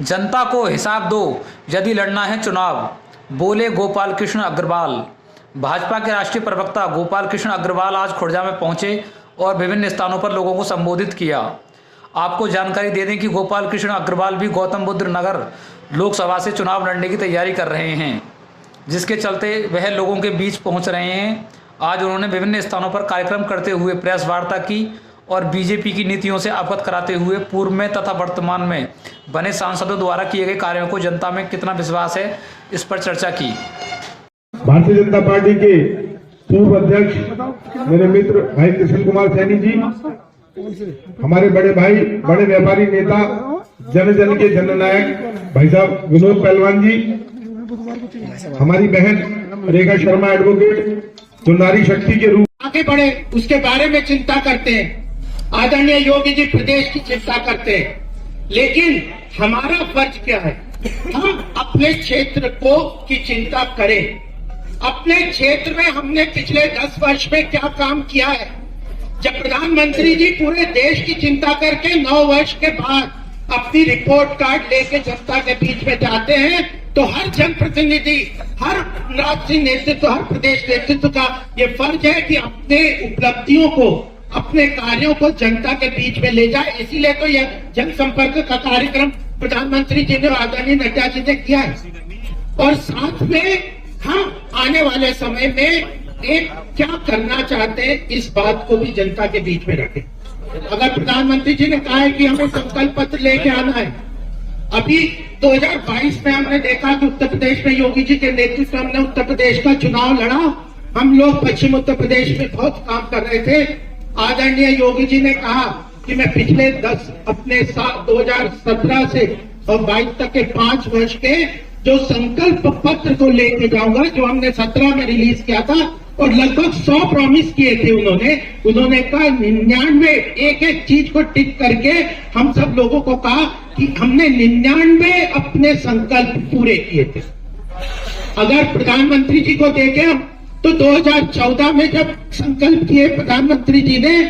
जनता को हिसाब दो यदि लड़ना है चुनाव, बोले गोपाल कृष्ण अग्रवाल। भाजपा के राष्ट्रीय प्रवक्ता गोपाल कृष्ण अग्रवाल आज खुर्जा में पहुंचे और विभिन्न स्थानों पर लोगों को संबोधित किया। आपको जानकारी दे दें कि गोपाल कृष्ण अग्रवाल भी गौतम बुद्ध नगर लोकसभा से चुनाव लड़ने की तैयारी कर रहे हैं, जिसके चलते वह लोगों के बीच पहुंच रहे हैं। आज उन्होंने विभिन्न स्थानों पर कार्यक्रम करते हुए प्रेस वार्ता की और बीजेपी की नीतियों से अवगत कराते हुए पूर्व में तथा वर्तमान में बने सांसदों द्वारा किए गए कार्यों को जनता में कितना विश्वास है, इस पर चर्चा की। भारतीय जनता पार्टी के पूर्व अध्यक्ष मेरे मित्र भाई कृष्ण कुमार सैनी जी, हमारे बड़े भाई बड़े व्यापारी नेता जन जन के जननायक भाई साहब विनोद पहलवान जी, हमारी बहन रेखा शर्मा एडवोकेट जो नारी शक्ति के रूप आगे बढ़े उसके बारे में चिंता करते हैं। आदरणीय योगी जी प्रदेश की चिंता करते हैं, लेकिन हमारा फर्ज क्या है? हम अपने क्षेत्र को की चिंता करें। अपने क्षेत्र में हमने पिछले 10 वर्ष में क्या काम किया है? जब प्रधानमंत्री जी पूरे देश की चिंता करके 9 वर्ष के बाद अपनी रिपोर्ट कार्ड लेके जनता के बीच में जाते हैं, तो हर जनप्रतिनिधि, हर राष्ट्रीय नेतृत्व, हर प्रदेश नेतृत्व का ये फर्ज है कि अपने उपलब्धियों को, अपने कार्यों को जनता के बीच में ले जाए। इसीलिए तो यह जनसंपर्क का कार्यक्रम प्रधानमंत्री जी ने, आदरणीय नड्डा जी ने किया है। और साथ में हम आने वाले समय में एक क्या करना चाहते हैं, इस बात को भी जनता के बीच में रखें। अगर प्रधानमंत्री जी ने कहा है कि हमें संकल्प पत्र लेके आना है, अभी 2022 में हमने देखा कि उत्तर प्रदेश में योगी जी के नेतृत्व में हमने उत्तर प्रदेश का चुनाव लड़ा। हम लोग पश्चिम उत्तर प्रदेश में बहुत काम कर रहे थे। आदरणीय योगी जी ने कहा कि मैं पिछले 2017 से और 22 तक के 5 वर्ष के जो संकल्प पत्र को लेके जाऊंगा, जो हमने 17 में रिलीज किया था, और लगभग 100 प्रॉमिस किए थे उन्होंने कहा 99 एक चीज को टिक करके हम सब लोगों को कहा कि हमने 99 अपने संकल्प पूरे किए थे। अगर प्रधानमंत्री जी को देखें हम, तो 2014 में जब संकल्प किए प्रधानमंत्री जी ने,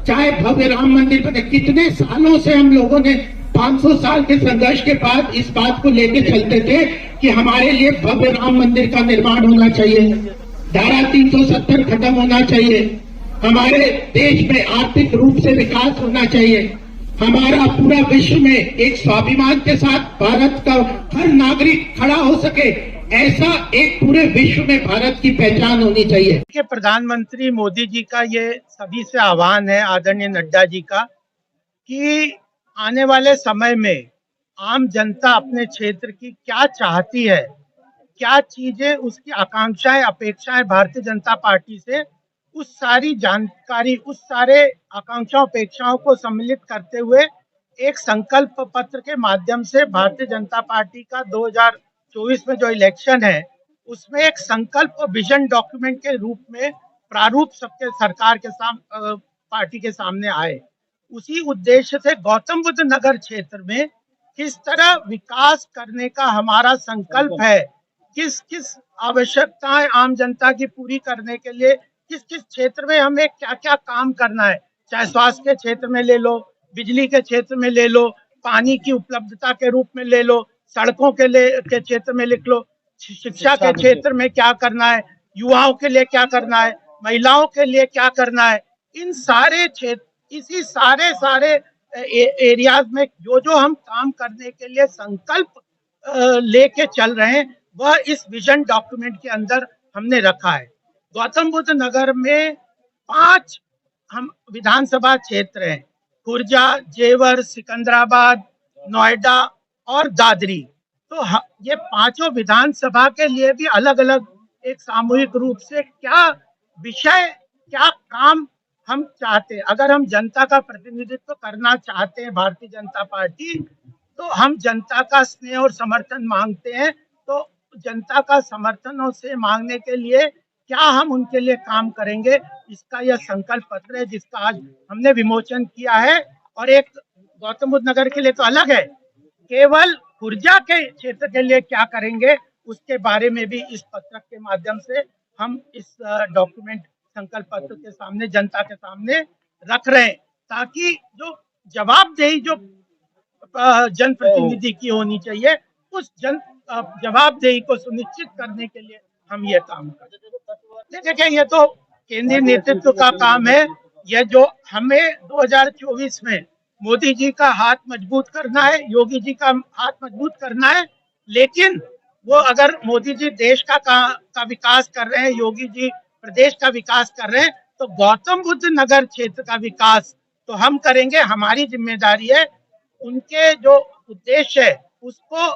चाहे भव्य राम मंदिर बने, कितने सालों से हम लोगों ने 500 साल के संघर्ष के बाद इस बात को लेके चलते थे कि हमारे लिए भव्य राम मंदिर का निर्माण होना चाहिए, धारा 370 खत्म होना चाहिए, हमारे देश में आर्थिक रूप से विकास होना चाहिए, हमारा पूरा विश्व में एक स्वाभिमान के साथ भारत का हर नागरिक खड़ा हो सके, ऐसा एक पूरे विश्व में भारत की पहचान होनी चाहिए। कि प्रधानमंत्री मोदी जी का ये सभी से आह्वान है, आदरणीय नड्डा जी का, कि आने वाले समय में आम जनता अपने क्षेत्र की क्या चाहती है, क्या चीजें उसकी आकांक्षाएं, अपेक्षाएं भारतीय जनता पार्टी से, उस सारी जानकारी, उस सारे आकांक्षाओं अपेक्षाओं को सम्मिलित करते हुए एक संकल्प पत्र के माध्यम से भारतीय जनता पार्टी का 2024 में जो इलेक्शन है, उसमें एक संकल्प और विजन डॉक्यूमेंट के रूप में प्रारूप सबके सरकार के पार्टी के सामने आए। उसी उद्देश्य से गौतम बुद्ध नगर क्षेत्र में किस तरह विकास करने का हमारा संकल्प है, किस किस आवश्यकताएं आम जनता की पूरी करने के लिए किस किस क्षेत्र में हमें क्या क्या काम करना है, चाहे स्वास्थ्य के क्षेत्र में ले लो, बिजली के क्षेत्र में ले लो, पानी की उपलब्धता के रूप में ले लो, सड़कों के क्षेत्र में लिख लो, शिक्षा के क्षेत्र में क्या करना है, युवाओं के लिए क्या करना है, महिलाओं के लिए क्या करना है, इन सारे क्षेत्र, इसी सारे एरियाज में जो जो हम काम करने के लिए संकल्प लेके चल रहे हैं, वह इस विजन डॉक्यूमेंट के अंदर हमने रखा है। गौतम बुद्ध नगर में 5 हम विधानसभा क्षेत्र हैं, खुर्जा, जेवर, सिकंदराबाद, नोएडा और दादरी। तो ये 5 विधानसभा के लिए भी अलग अलग एक सामूहिक रूप से क्या विषय, क्या काम हम चाहते हैं। अगर हम जनता का प्रतिनिधित्व करना चाहते हैं भारतीय जनता पार्टी, तो हम जनता का स्नेह और समर्थन मांगते हैं। तो जनता का समर्थन और से मांगने के लिए क्या हम उनके लिए काम करेंगे, इसका यह संकल्प पत्र है जिसका आज हमने विमोचन किया है। और एक गौतम बुद्ध नगर के लिए तो अलग है, केवल खुर्जा के क्षेत्र के लिए क्या करेंगे, उसके बारे में भी इस पत्रक के माध्यम से हम इस डॉक्यूमेंट संकल्प पत्र के सामने, जनता के सामने रख रहे हैं, ताकि जो जवाबदेही जो जनप्रतिनिधि की होनी चाहिए। उस जवाबदेही को सुनिश्चित करने के लिए हम ये काम करते हैं। देखिए, ये तो केंद्रीय नेतृत्व का काम है। ये जो हमें 2024 में मोदी जी का हाथ मजबूत करना है, योगी जी का हाथ मजबूत करना है। लेकिन वो अगर मोदी जी देश का विकास कर रहे हैं, योगी जी प्रदेश का विकास कर रहे हैं, तो गौतम बुद्ध नगर क्षेत्र का विकास तो हम करेंगे। हमारी जिम्मेदारी है उनके जो उद्देश्य है उसको,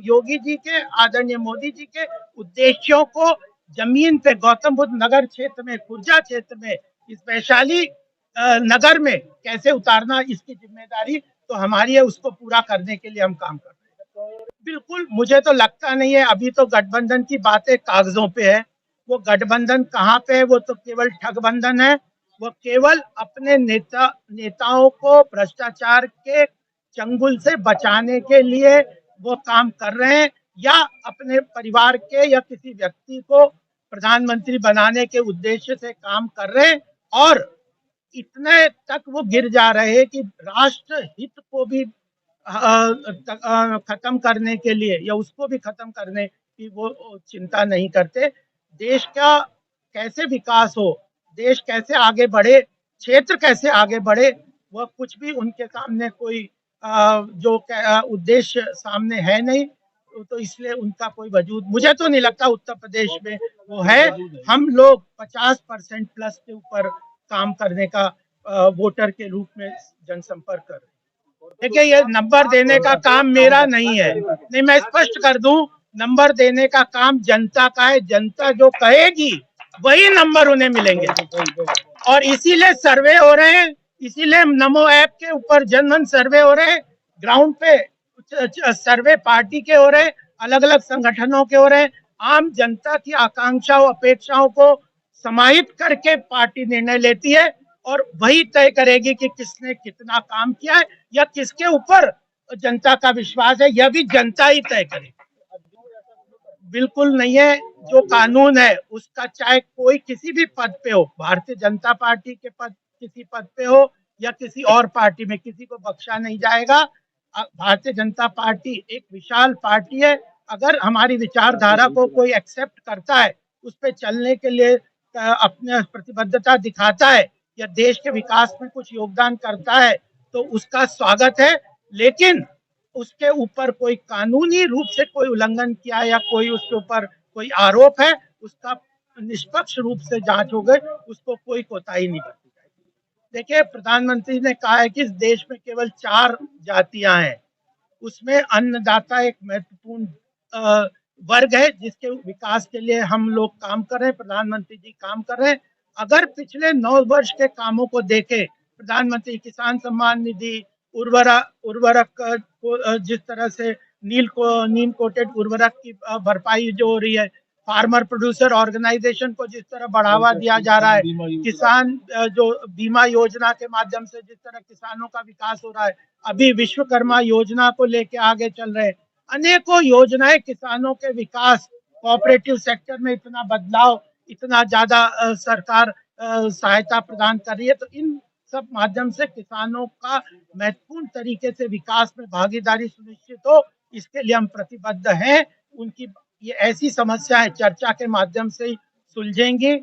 योगी जी के, आदरणीय मोदी जी के उद्देश्यों को जमीन पे गौतम बुद्ध नगर क्षेत्र में, खुर्जा क्षेत्र में, इस वैशाली नगर में कैसे उतारना, इसकी जिम्मेदारी तो हमारी है। उसको पूरा करने के लिए हम काम कर रहे हैं। बिल्कुल, मुझे तो लगता नहीं है। अभी तो गठबंधन की बातें कागजों पे है। वो गठबंधन कहाँ पे है? वो तो केवल ठगबंधन है। वो केवल अपने नेताओं को भ्रष्टाचार के चंगुल से बचाने के लिए वो काम कर रहे हैं, या अपने परिवार के या किसी व्यक्ति को प्रधानमंत्री बनाने के उद्देश्य से काम कर रहे हैं। और इतने तक वो गिर जा रहे हैं कि राष्ट्र हित को भी खत्म करने के लिए, या उसको भी खत्म करने की वो चिंता नहीं करते। देश का कैसे विकास हो, देश कैसे आगे बढ़े, क्षेत्र कैसे आगे बढ़े, वह कुछ भी उनके सामने कोई जो उद्देश्य सामने है नहीं। तो इसलिए उनका कोई वजूद मुझे तो नहीं लगता उत्तर प्रदेश में वो है। हम लोग 50% प्लस के ऊपर काम करने का वोटर के रूप में जनसंपर्क कर रहे हैं। देखिए, ये नंबर देने का काम मेरा नहीं है। नहीं, मैं स्पष्ट कर दूं, नंबर देने का काम जनता का है। जनता जो कहेगी वही नंबर उन्हें मिलेंगे। और इसीलिए सर्वे हो रहे हैं, इसीलिए नमो ऐप के ऊपर जनमन सर्वे हो रहे हैं, ग्राउंड पे सर्वे पार्टी के हो रहे हैं, अलग अलग संगठनों के हो रहे हैं। आम जनता की आकांक्षाओं, अपेक्षाओं को समाहित करके पार्टी निर्णय लेती है, और वही तय करेगी कि किसने कितना काम किया है या किसके ऊपर जनता का विश्वास है। यह भी जनता ही तय करेगी। बिल्कुल नहीं है। जो कानून है उसका, चाहे कोई किसी भी पद पे हो, भारतीय जनता पार्टी के पद किसी पद पे हो या किसी और पार्टी में, किसी को बख्शा नहीं जाएगा। भारतीय जनता पार्टी एक विशाल पार्टी है। अगर हमारी विचारधारा को कोई एक्सेप्ट करता है, उस पर चलने के लिए अपने प्रतिबद्धता दिखाता है, या देश के विकास में कुछ योगदान करता है, तो उसका स्वागत है। लेकिन उसके ऊपर कोई कानूनी रूप से कोई उल्लंघन किया या कोई उसके ऊपर कोई आरोप है, उसका निष्पक्ष रूप से जांच हो गई, उसको कोई कोताही नहीं बरती जाएगी। देखिए, प्रधानमंत्री ने कहा है कि इस देश में केवल 4 जातियां हैं। उसमें अन्नदाता एक महत्वपूर्ण वर्ग है, जिसके विकास के लिए हम लोग काम कर रहे हैं, प्रधानमंत्री जी काम कर रहे हैं। अगर पिछले 9 वर्ष के कामों को देखें, प्रधानमंत्री किसान सम्मान निधि, उर्वरक को जिस तरह से नीम कोटेड उर्वरक की भरपाई जो हो रही है, फार्मर प्रोड्यूसर ऑर्गेनाइजेशन को जिस तरह बढ़ावा दिया जा रहा है, किसान जो बीमा योजना के माध्यम से जिस तरह किसानों का विकास हो रहा है, अभी विश्वकर्मा योजना को लेके आगे चल रहे हैं, अनेकों योजनाएं किसानों के विकास, कोऑपरेटिव सेक्टर में इतना बदलाव, इतना ज्यादा सरकार सहायता प्रदान कर रही है। तो इन सब माध्यम से किसानों का महत्वपूर्ण तरीके से विकास में भागीदारी सुनिश्चित हो, इसके लिए हम प्रतिबद्ध हैं। उनकी ये ऐसी समस्याएं चर्चा के माध्यम से सुलझेंगी।